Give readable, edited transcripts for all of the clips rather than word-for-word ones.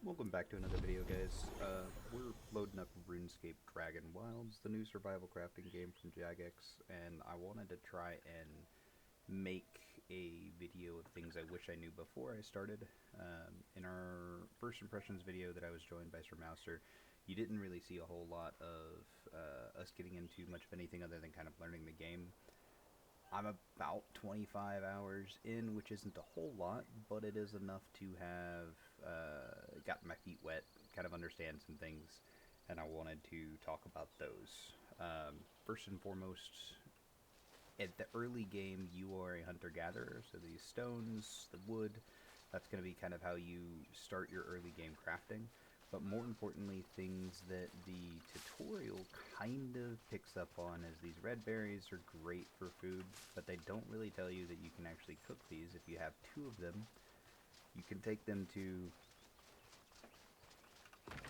Welcome back to another video, guys. We're loading up RuneScape Dragon Wilds, the new survival crafting game from Jagex, and I wanted to try and make a video of things I wish I knew before I started. In our first impressions video that I was joined by Sir Mouser, you didn't really see a whole lot of us getting into much of anything other than kind of learning the game. I'm about 25 hours in, which isn't a whole lot, but it is enough to have gotten my feet wet, kind of understand some things, and I wanted to talk about those. First and foremost, at the early game, you are a hunter-gatherer, so these stones, the wood, that's going to be kind of how you start your early game crafting. But more importantly, things that the tutorial kind of picks up on is these red berries are great for food, but they don't really tell you that you can actually cook these. If you have 2 of them, you can take them to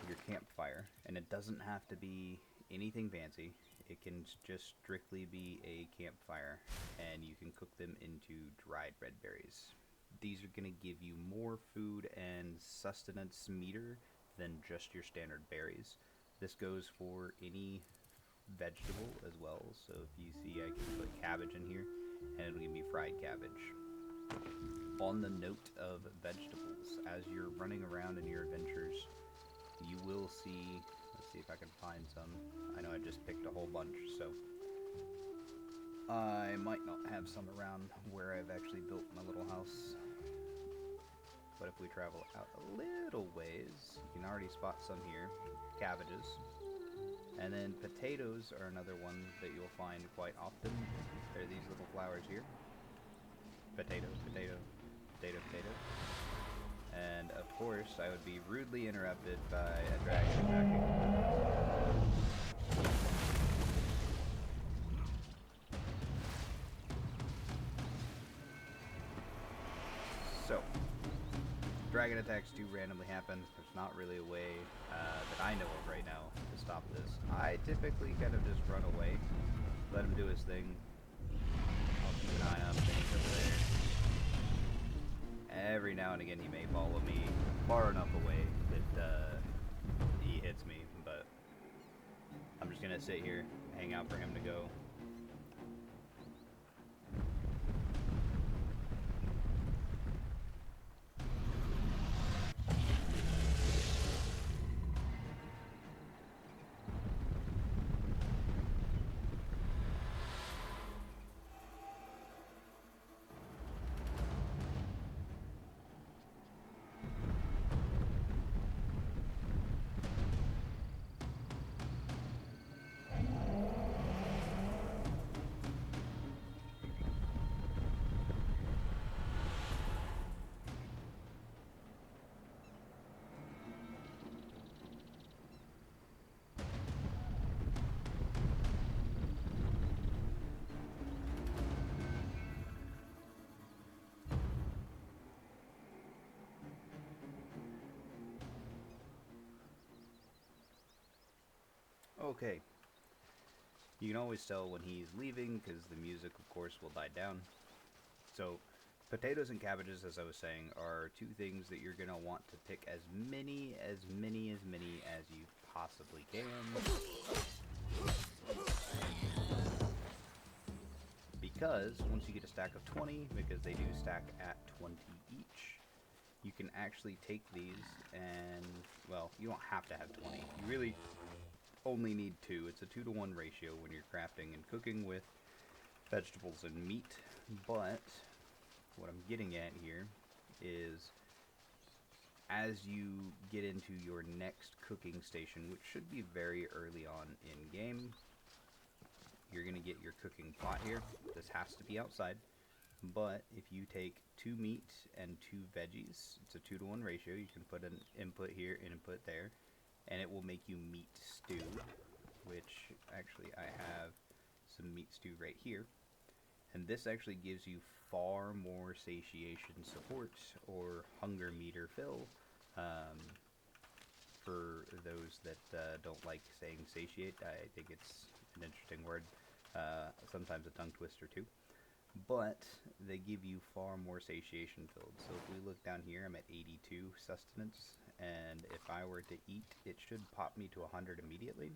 your campfire, and it doesn't have to be anything fancy. It can just strictly be a campfire, and you can cook them into dried red berries. These are going to give you more food and sustenance meter than just your standard berries. This goes for any vegetable as well, so if you see I can put cabbage in here and it'll give me fried cabbage. On the note of vegetables, as you're running around in your adventures, you will see, let's see if I can find some. I know I just picked a whole bunch, so I might not have some around where I've actually built my little house. But if we travel out a little ways, you can already spot some here. Cabbages. And then potatoes are another one that you'll find quite often. They're these little flowers here. Potato, potato, potato, potato. And of course, I would be rudely interrupted by a dragon attacking. So, dragon attacks do randomly happen. There's not really a way that I know of right now to stop this. I typically kind of just run away, let him do his thing. I'll keep an eye on things over there. Every now and again he may follow me far enough away that he hits me, but I'm just gonna sit here, hang out for him to go. Okay, you can always tell when he's leaving because the music, of course, will die down. So, potatoes and cabbages, as I was saying, are 2 things that you're going to want to pick as many as you possibly can. Because once you get a stack of 20, because they do stack at 20 each, you can actually take these and, well, you don't have to have 20. You really only need 2. It's a 2-to-1 ratio when you're crafting and cooking with vegetables and meat. But what I'm getting at here is as you get into your next cooking station, which should be very early on in game, you're going to get your cooking pot here. This has to be outside, but if you take 2 meat and 2 veggies, it's a 2-to-1 ratio. You can put an input here and input there, and it will make you meat stew, which actually I have some meat stew right here. And this actually gives you far more satiation support or hunger meter fill. For those that don't like saying satiate, I think it's an interesting word, sometimes a tongue twister too. But they give you far more satiation filled. So if we look down here, I'm at 82 sustenance, and if I were to eat, it should pop me to 100 immediately.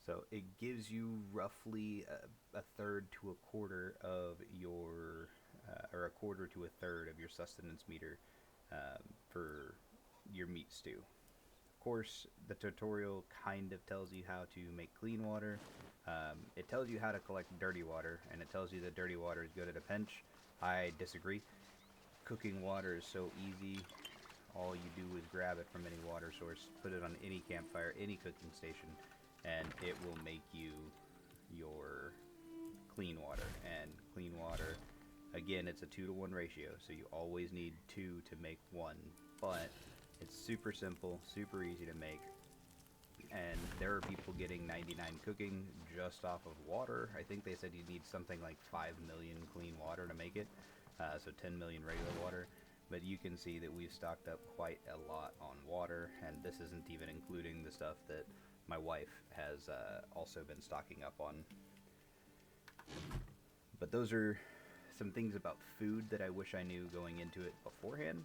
So it gives you roughly a third to a quarter of your, or a quarter to a third of your sustenance meter for your meat stew. Of course, the tutorial kind of tells you how to make clean water. It tells you how to collect dirty water, and it tells you that dirty water is good at a pinch. I disagree. Cooking water is so easy. All you do is grab it from any water source, put it on any campfire, any cooking station, and it will make you your clean water. And clean water, again, it's a 2-to-1 ratio, so you always need 2 to make 1. But it's super simple, super easy to make, and there are people getting 99 cooking just off of water. I think they said you need something like 5 million clean water to make it, so 10 million regular water. But you can see that we've stocked up quite a lot on water, and this isn't even including the stuff that my wife has also been stocking up on. But those are some things about food that I wish I knew going into it beforehand.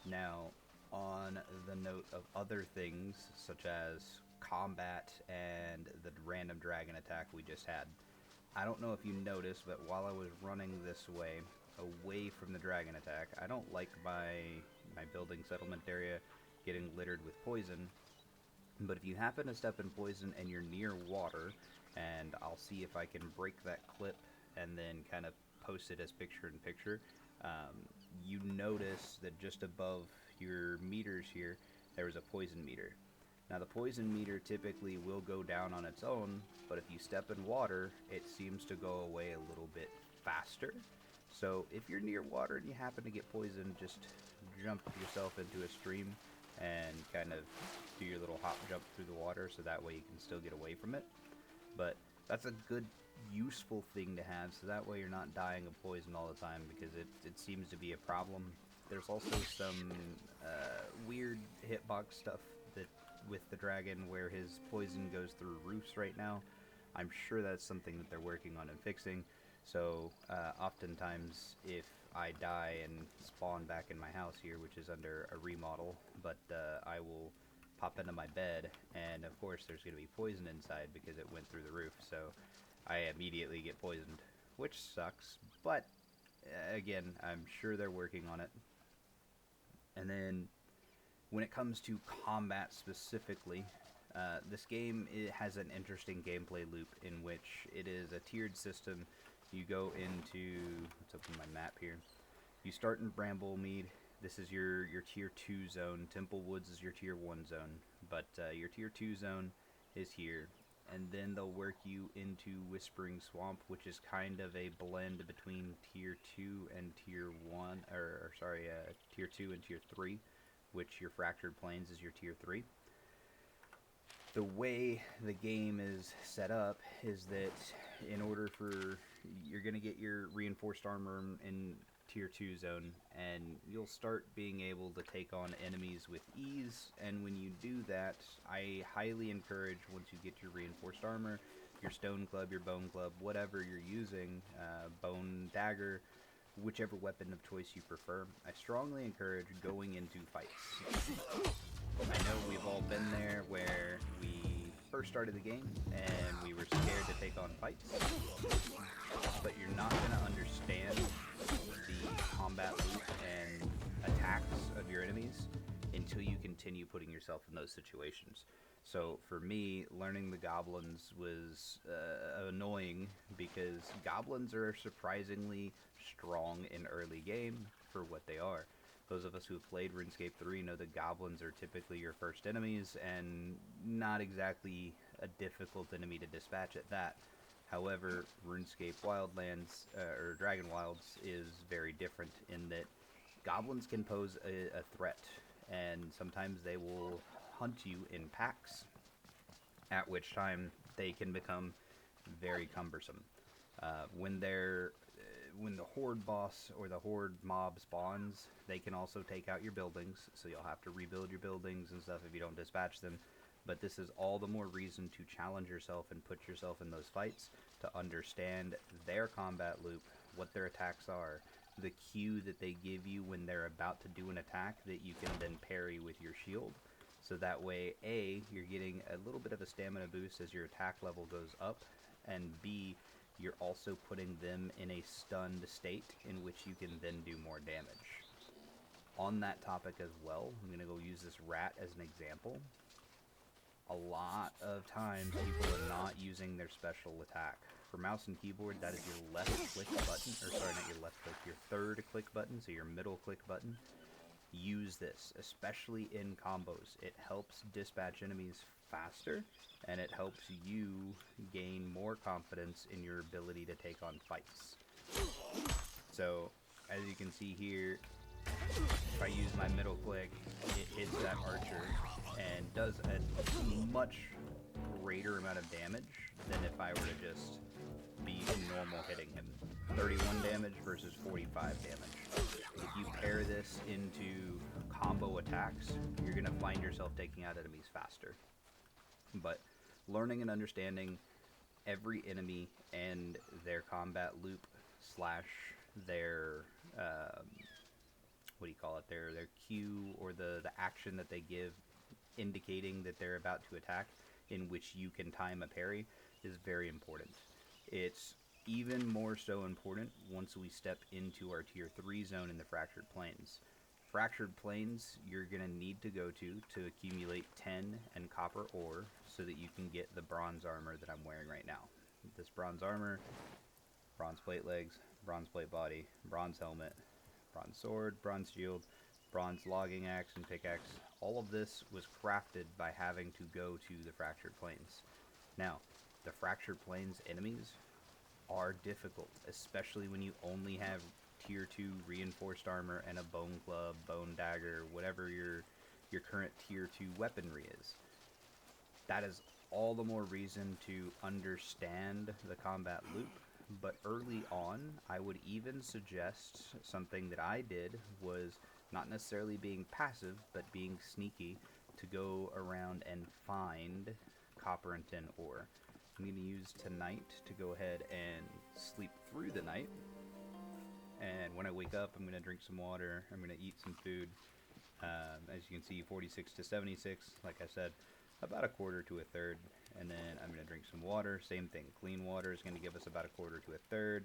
Now, on the note of other things, such as combat and the random dragon attack we just had, I don't know if you noticed, but while I was running this way, away from the dragon attack, I don't like my building settlement area getting littered with poison. But if you happen to step in poison and you're near water, and I'll see if I can break that clip and then kind of post it as picture-in-picture, you notice that just above your meters here, there is a poison meter. Now the poison meter typically will go down on its own, but if you step in water, it seems to go away a little bit faster. So if you're near water and you happen to get poisoned, just jump yourself into a stream and kind of do your little hop jump through the water, so that way you can still get away from it. But that's a good, useful thing to have, so that way you're not dying of poison all the time, because it seems to be a problem. There's also some weird hitbox stuff that with the dragon where his poison goes through roofs right now. I'm sure that's something that they're working on and fixing. So oftentimes if I die and spawn back in my house here, which is under a remodel, but I will pop into my bed, and of course there's going to be poison inside because it went through the roof, so I immediately get poisoned, which sucks, but again, I'm sure they're working on it. And then when it comes to combat specifically, this game, it has an interesting gameplay loop in which it is a tiered system. You go into, let's open my map here. You start in Bramblemead. This is your tier 2 zone. Temple Woods is your tier 1 zone, but your tier 2 zone is here. And then they'll work you into Whispering Swamp, which is kind of a blend between tier 2 and tier 1, or sorry, tier 2 and tier 3, which your Fractured Plains is your tier 3. The way the game is set up is that in order for, you're going to get your reinforced armor in tier 2 zone, and you'll start being able to take on enemies with ease. And when you do that, I highly encourage, once you get your reinforced armor, your stone club, your bone club, whatever you're using, bone dagger, whichever weapon of choice you prefer, I strongly encourage going into fights. I know we've all been there where we first started the game and we were scared to take on fights, but you're not going to understand the combat loop and attacks of your enemies until you continue putting yourself in those situations. So for me, learning the goblins was annoying, because goblins are surprisingly strong in early game for what they are. Those of us who have played RuneScape 3 know that goblins are typically your first enemies, and not exactly a difficult enemy to dispatch at that. However, RuneScape Wildlands, or Dragon Wilds, is very different in that goblins can pose a threat, and sometimes they will hunt you in packs, at which time they can become very cumbersome. When the horde boss or the horde mob spawns, they can also take out your buildings, so you'll have to rebuild your buildings and stuff if you don't dispatch them. But this is all the more reason to challenge yourself and put yourself in those fights to understand their combat loop, what their attacks are, the cue that they give you when they're about to do an attack that you can then parry with your shield. So that way, A, you're getting a little bit of a stamina boost as your attack level goes up, and B, you're also putting them in a stunned state in which you can then do more damage. On that topic as well, I'm going to go use this rat as an example. A lot of times people are not using their special attack. For mouse and keyboard, that is your left click button, or sorry, not your left click, your third click button, so your middle click button. Use this, especially in combos. It helps dispatch enemies faster, and it helps you gain more confidence in your ability to take on fights. So, as you can see here, if I use my middle click, it hits that archer and does a much greater amount of damage than if I were to just be normal hitting him. 31 damage versus 45 damage. If you pair this into combo attacks, you're going to find yourself taking out enemies faster. But learning and understanding every enemy and their combat loop slash their what do you call it, their cue or the action that they give indicating that they're about to attack, in which you can time a parry, is very important. It's even more so important once we step into our tier 3 zone in the Fractured Plains. Fractured Plains you're going to need to go to accumulate 10 and copper ore so that you can get the bronze armor that I'm wearing right now. This bronze armor, bronze plate legs, bronze plate body, bronze helmet, bronze sword, bronze shield, bronze logging axe and pickaxe. All of this was crafted by having to go to the Fractured Plains. Now, the Fractured Plains enemies are difficult, especially when you only have tier 2 reinforced armor and a bone club, bone dagger, whatever your current tier 2 weaponry is. That is all the more reason to understand the combat loop. But early on, I would even suggest something that I did was not necessarily being passive, but being sneaky to go around and find copper and tin ore. I'm going to use tonight to go ahead and sleep through the night. And when I wake up, I'm going to drink some water. I'm going to eat some food. As you can see, 46 to 76, like I said, about a quarter to a third. And then I'm going to drink some water. Same thing. Clean water is going to give us about a quarter to a third.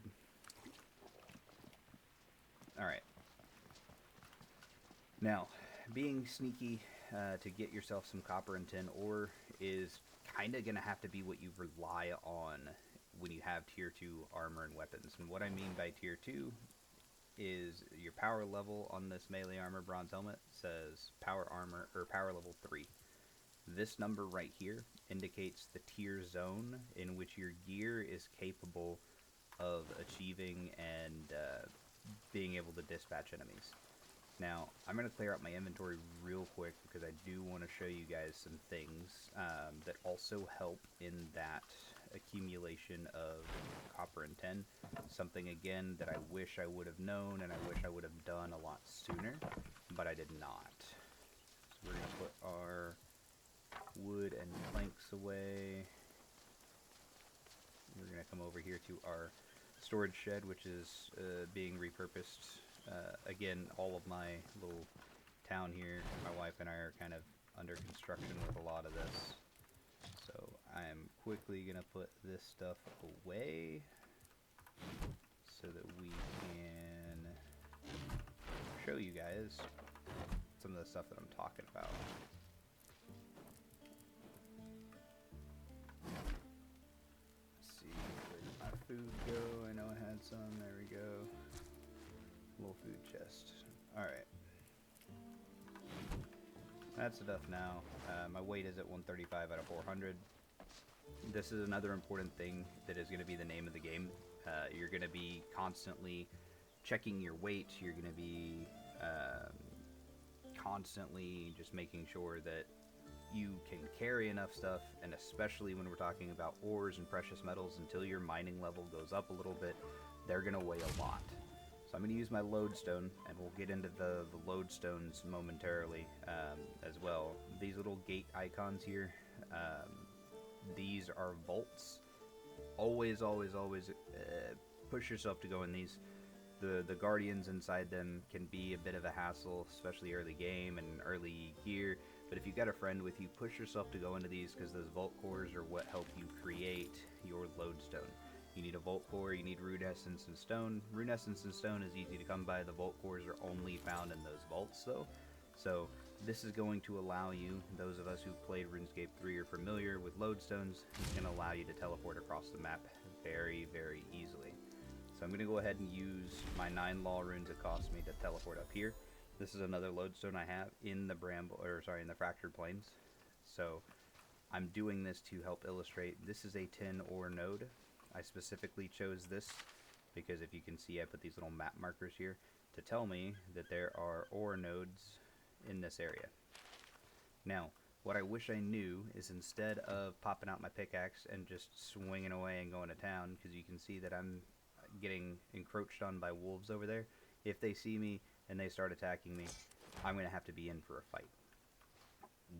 Alright. Now, being sneaky to get yourself some copper and tin ore is kind of going to have to be what you rely on when you have tier 2 armor and weapons. And what I mean by tier 2 is your power level on this melee armor bronze helmet says power armor or power level 3. This number right here indicates the tier zone in which your gear is capable of achieving and being able to dispatch enemies. Now, I'm going to clear out my inventory real quick because I do want to show you guys some things that also help in that accumulation of copper and tin. Something, again, that I wish I would have known and I wish I would have done a lot sooner, but I did not. So we're going to put our wood and planks away. We're going to come over here to our storage shed, which is being repurposed. Again, all of my little town here, my wife and I are kind of under construction with a lot of this. So I'm quickly going to put this stuff away so that we can show you guys some of the stuff that I'm talking about. Let's see, where did my food go? I know I had some. There we go. Little food chest. Alright. That's enough now. My weight is at 135 out of 400. This is another important thing that is going to be the name of the game. You're going to be constantly checking your weight. You're going to be constantly just making sure that you can carry enough stuff, and especially when we're talking about ores and precious metals, until your mining level goes up a little bit, they're going to weigh a lot. So I'm going to use my lodestone, and we'll get into the lodestones momentarily as well. These little gate icons here, these are vaults. Always, always, always push yourself to go in these. The guardians inside them can be a bit of a hassle, especially early game and early gear. But if you've got a friend with you, push yourself to go into these, because those vault cores are what help you create your lodestone. You need a vault core, you need rune essence and stone. Rune essence and stone is easy to come by. The vault cores are only found in those vaults though. So this is going to allow you, those of us who've played RuneScape 3 are familiar with lodestones, it's going to allow you to teleport across the map very, very easily. So I'm going to go ahead and use my 9 law runes it cost me to teleport up here. This is another lodestone I have in the in the fractured plains. So I'm doing this to help illustrate. This is a 10 ore node. I specifically chose this because if you can see, I put these little map markers here to tell me that there are ore nodes in this area. Now, what I wish I knew is, instead of popping out my pickaxe and just swinging away and going to town, because you can see that I'm getting encroached on by wolves over there, if they see me and they start attacking me, I'm going to have to be in for a fight.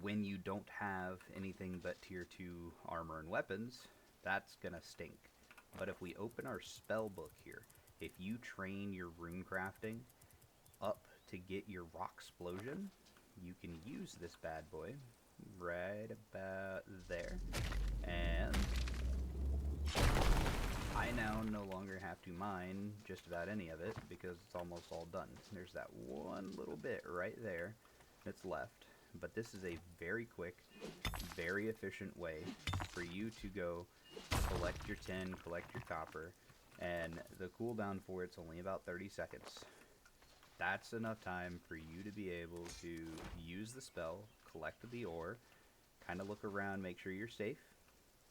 When you don't have anything but tier 2 armor and weapons, that's going to stink. But if we open our spell book here, if you train your rune crafting up to get your rock explosion, you can use this bad boy right about there. And I now no longer have to mine just about any of it because it's almost all done. There's that one little bit right there that's left. But this is a very quick, very efficient way for you to go collect your tin, collect your copper, and the cooldown for it's only about 30 seconds. That's enough time for you to be able to use the spell, collect the ore, kind of look around, make sure you're safe,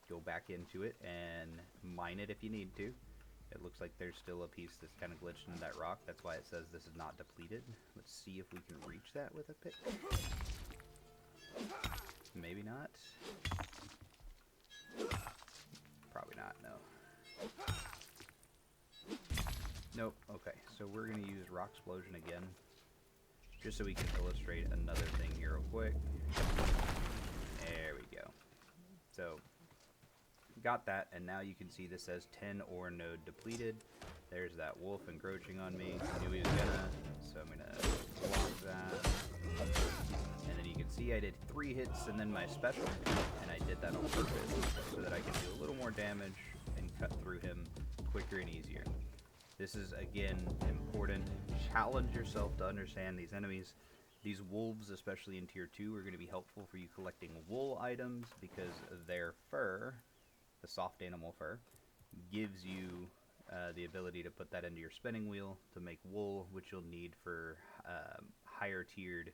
go back into it, and mine it if you need to. It looks like there's still a piece that's kind of glitched into that rock. That's why it says this is not depleted. Let's see if we can reach that with a pick. Maybe not. Probably not, no. Nope, okay. So we're going to use Rock Explosion again, just so we can illustrate another thing here real quick. There we go. So, got that, and now you can see this says 10 ore node depleted. There's that wolf encroaching on me. I knew he was gonna, so I'm gonna block that. And then you can see I did 3 hits and then my special, and I did that on purpose so that I can do a little more damage and cut through him quicker and easier. This is, again, important. Challenge yourself to understand these enemies. These wolves, especially in tier 2, are going to be helpful for you collecting wool items, because their fur, the soft animal fur, gives you the ability to put that into your spinning wheel to make wool, which you'll need for higher tiered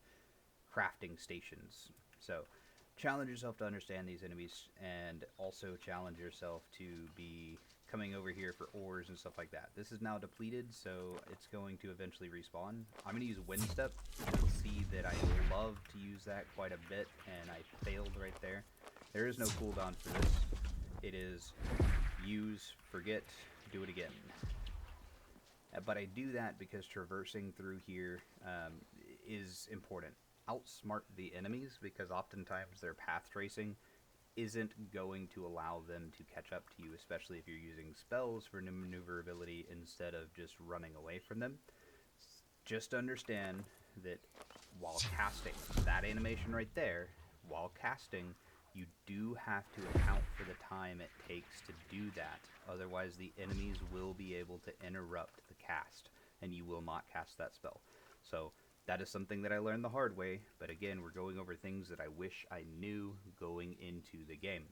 crafting stations. So challenge yourself to understand these enemies, and also challenge yourself to be coming over here for ores and stuff like that. This is now depleted, so it's going to eventually respawn. I'm going to use Wind Step. You'll see that I love to use that quite a bit, and I failed right there. There is no cooldown for this. It is use, forget, do it again. But I do that because traversing through here is important. Outsmart the enemies, because oftentimes their path tracing isn't going to allow them to catch up to you, especially if you're using spells for maneuverability instead of just running away from them. Just understand that while casting, that animation right there, while casting, you do have to account for the time it takes to do that. Otherwise, the enemies will be able to interrupt the cast, and you will not cast that spell. So that is something that I learned the hard way, but again, we're going over things that I wish I knew going into the game.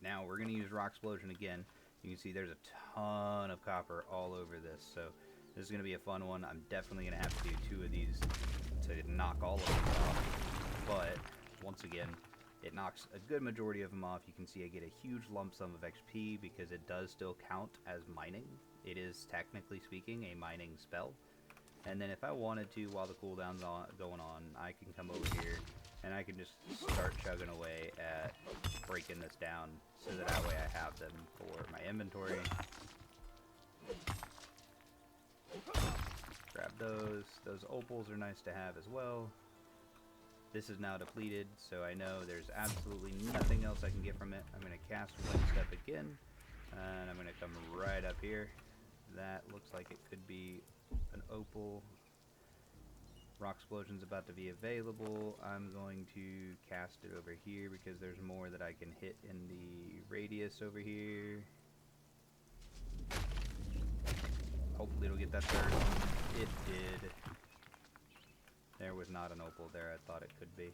Now, we're going to use Rock Explosion again. You can see there's a ton of copper all over this, so this is going to be a fun one. I'm definitely going to have to do 2 of these to knock all of them off, but once again, it knocks a good majority of them off. You can see I get a huge lump sum of XP because it does still count as mining. It is, technically speaking, a mining spell. And then if I wanted to, while the cooldown's going on, I can come over here and I can just start chugging away at breaking this down so that way I have them for my inventory. Grab those. Those opals are nice to have as well. This is now depleted, so I know there's absolutely nothing else I can get from it. I'm going to cast Wind Step again, and I'm going to come right up here. That looks like it could be an opal. Rock Explosion's about to be available. I'm going to cast it over here because there's more that I can hit in the radius over here. Hopefully it'll get that third one. It did. There was not an opal there. I thought it could be.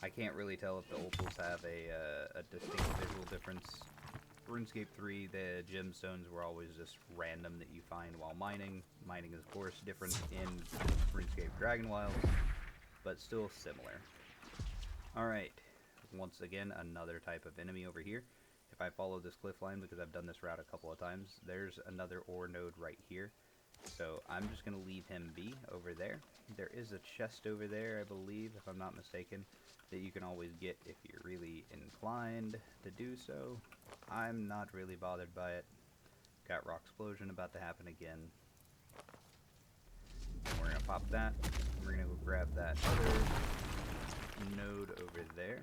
I can't really tell if the opals have a distinct visual difference. RuneScape 3, the gemstones were always just random that you find while mining. Mining is, of course, different in RuneScape Dragon Wilds, but still similar. Alright, once again, another type of enemy over here. If I follow this cliff line, because I've done this route a couple of times, there's another ore node right here. So I'm just going to leave him be over there. There is a chest over there, I believe, if I'm not mistaken, that you can always get if you're really inclined to do so. I'm not really bothered by it. Got Rock Explosion about to happen again. And we're going to pop that. We're going to go grab that other node over there.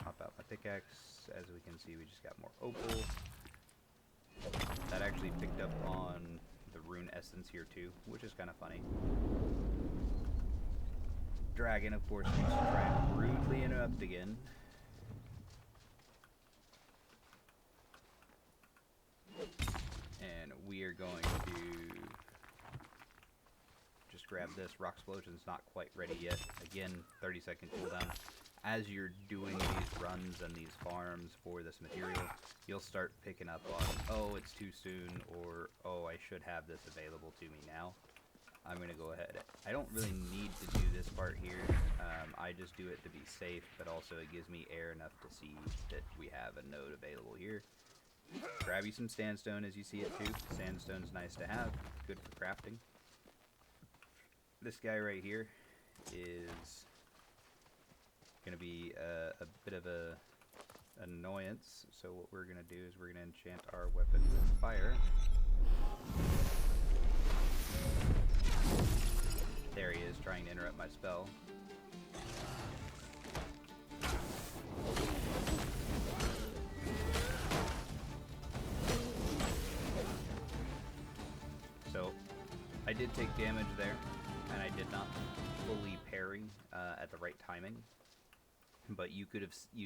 Pop out my pickaxe. As we can see, we just got more opal. That actually picked up on the rune essence here too, which is kind of funny. Dragon, of course, wants to try and rudely interrupt again. And we are going to just grab this. Rock Explosion's not quite ready yet. Again, 30-second cooldown. As you're doing these runs and these farms for this material, you'll start picking up on, oh, it's too soon, or, oh, I should have this available to me now. I'm going to go ahead. I don't really need to do this part here. I just do it to be safe, but also it gives me air enough to see that we have a node available here. Grab you some sandstone as you see it too. Sandstone's nice to have. Good for crafting. This guy right here is going to be a bit of a annoyance. So what we're going to do is we're going to enchant our weapon with fire. There he is, trying to interrupt my spell. So, I did take damage there, and I did not fully parry at the right timing. But you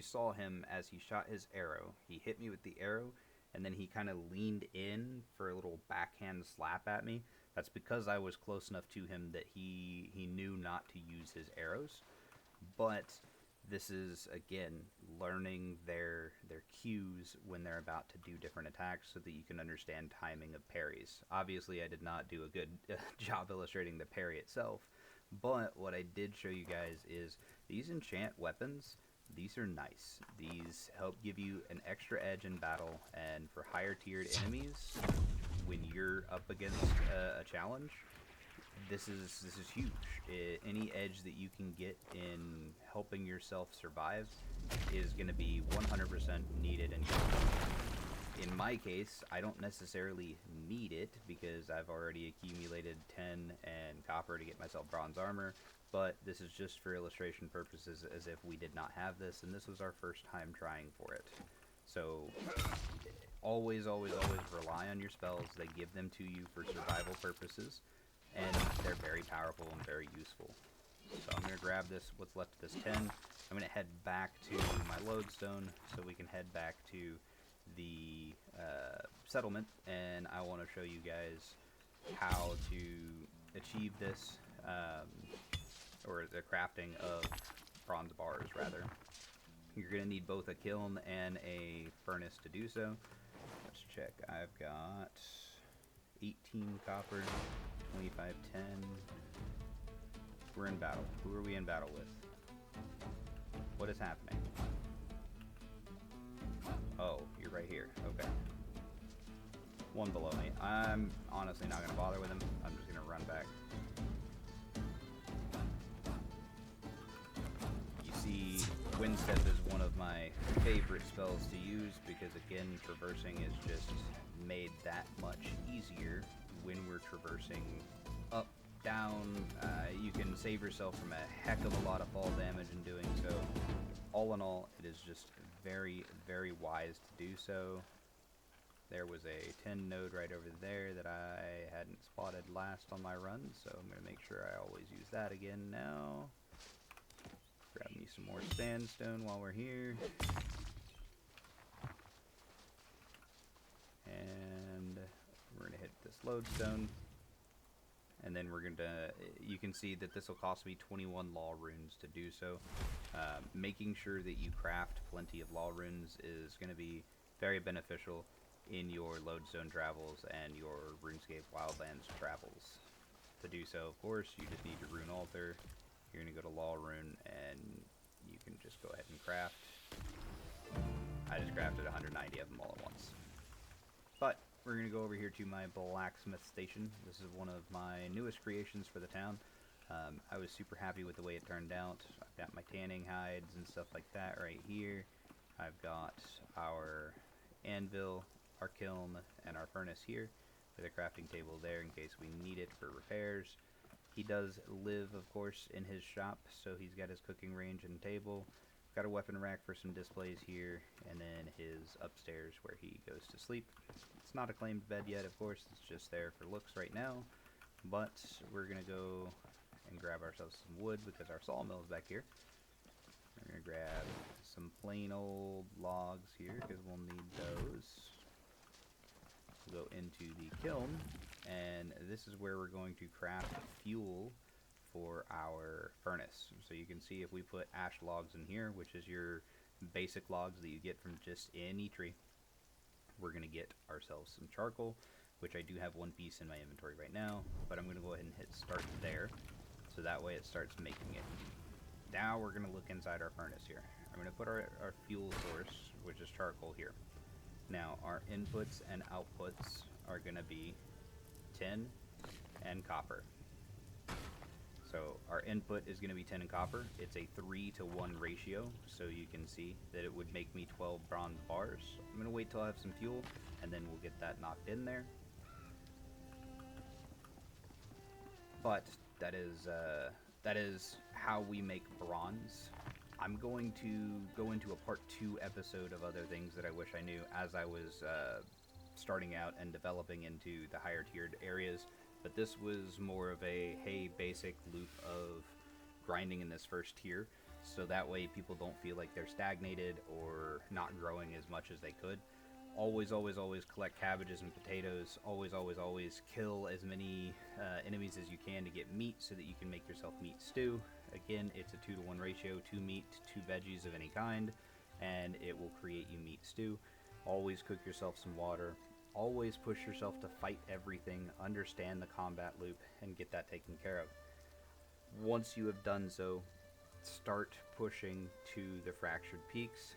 saw him as he shot his arrow. He hit me with the arrow, and then he kind of leaned in for a little backhand slap at me. That's because I was close enough to him that he knew not to use his arrows. But this is, again, learning their cues when they're about to do different attacks so that you can understand timing of parries. Obviously, I did not do a good job illustrating the parry itself, but what I did show you guys is these enchant weapons. These are nice. These help give you an extra edge in battle, and for higher tiered enemies, when you're up against a challenge, this is huge. Any edge that you can get in helping yourself survive is going to be 100% needed and good. In my case, I don't necessarily need it because I've already accumulated 10 and copper to get myself bronze armor, but this is just for illustration purposes as if we did not have this, and this was our first time trying for it. So always, always, always rely on your spells. They give them to you for survival purposes, and they're very powerful and very useful. So I'm going to grab this, what's left of this 10. I'm going to head back to my lodestone so we can head back to the settlement, and I want to show you guys how to achieve this, or the crafting of bronze bars, rather. You're going to need both a kiln and a furnace to do so. Let's check. I've got 18 copper, 25 tin. We're in battle. Who are we in battle with? What is happening? Oh, you're right here. Okay. One below me. I'm honestly not going to bother with him. I'm just going to run back. You see, Windstep is one of my favorite spells to use because, again, traversing is just made that much easier when we're traversing up, down. You can save yourself from a heck of a lot of fall damage in doing so. All in all, it is just very, very wise to do so. there was a 10 node right over there that I hadn't spotted last on my run, so I'm going to make sure I always use that again now. Grab me some more sandstone while we're here. And we're going to hit this lodestone. And then we're going to, you can see that this will cost me 21 law runes to do so. Making sure that you craft plenty of law runes is going to be very beneficial in your lodestone travels and your RuneScape Wildlands travels. To do so, of course, you just need your rune altar. You're going to go to law rune and you can just go ahead and craft. I just crafted 190 of them all at once. But we're going to go over here to my blacksmith station. This is one of my newest creations for the town. I was super happy with the way it turned out. I've got my tanning hides and stuff like that right here. I've got our anvil, our kiln, and our furnace here with a crafting table there in case we need it for repairs. He does live, of course, in his shop, so he's got his cooking range and table. Got a weapon rack for some displays here, and then his upstairs where he goes to sleep. It's not a claimed bed yet, of course, it's just there for looks right now, but we're going to go and grab ourselves some wood because our sawmill is back here. We're going to grab some plain old logs here because we'll need those. We'll go into the kiln, and this is where we're going to craft fuel for our furnace. So you can see if we put ash logs in here, which is your basic logs that you get from just any tree, we're going to get ourselves some charcoal, which I do have one piece in my inventory right now, but I'm going to go ahead and hit start there, so that way it starts making it. Now we're going to look inside our furnace here. I'm going to put our fuel source, which is charcoal, here. Now our inputs and outputs are going to be tin and copper. So our input is going to be tin and copper. It's a 3-to-1 ratio, so you can see that it would make me 12 bronze bars. I'm going to wait till I have some fuel, and then we'll get that knocked in there. But that is how we make bronze. I'm going to go into a part 2 episode of other things that I wish I knew as I was starting out and developing into the higher tiered areas. But this was more of a, hey, basic loop of grinding in this first tier, so that way people don't feel like they're stagnated or not growing as much as they could. Always, always, always collect cabbages and potatoes. Always, always, always kill as many enemies as you can to get meat so that you can make yourself meat stew. Again, it's a 2-to-1 ratio, 2 meat, 2 veggies of any kind, and it will create you meat stew. Always cook yourself some water. Always push yourself to fight everything, understand the combat loop, and get that taken care of. Once you have done so, start pushing to the fractured peaks.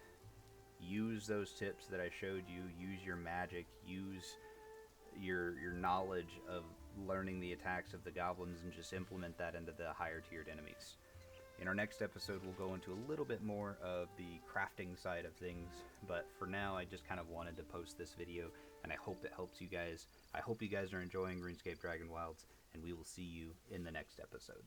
Use those tips that I showed you. Use your magic. Use your knowledge of learning the attacks of the goblins and just implement that into the higher tiered enemies. In our next episode, we'll go into a little bit more of the crafting side of things, but for now, I just kind of wanted to post this video, and I hope it helps you guys. I hope you guys are enjoying RuneScape Dragon Wilds, and we will see you in the next episode.